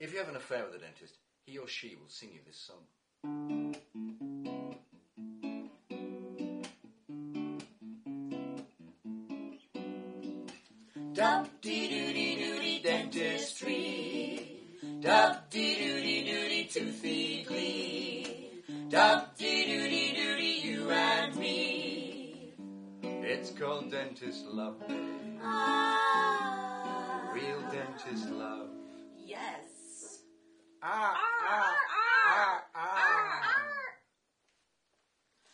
If you have an affair with a dentist, he or she will sing you this song. Dub-dee-doo-dee-doo-dee dentistry, dub-dee-doo-dee-doo-dee toothy glee, dub-dee-doo-dee-doo-dee you and me. It's called dentist love, babe. Real dentist love. Yes.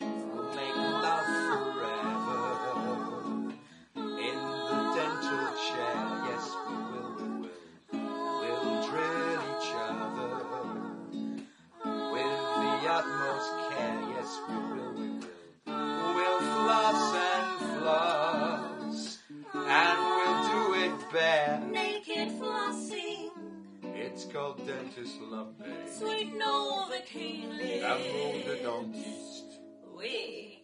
We'll make love forever in the dental chair. Yes, we will. We'll drill each other with the utmost care. Yes, we will. We'll floss and we'll do it bare. Naked flossing. It's called dentist love, babe. Sweet Novocaine. L'amour de dentiste. Oui.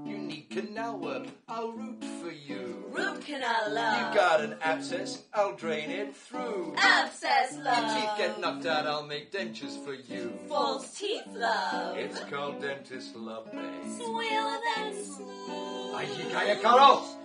You need canal work, I'll root for you. Root canal love. You got an abscess, I'll drain it through. Abscess love. Your teeth get knocked out, I'll make dentures for you. False teeth love. It's called dentist love, babe. Sweeter than smooth. Ay, Carlos!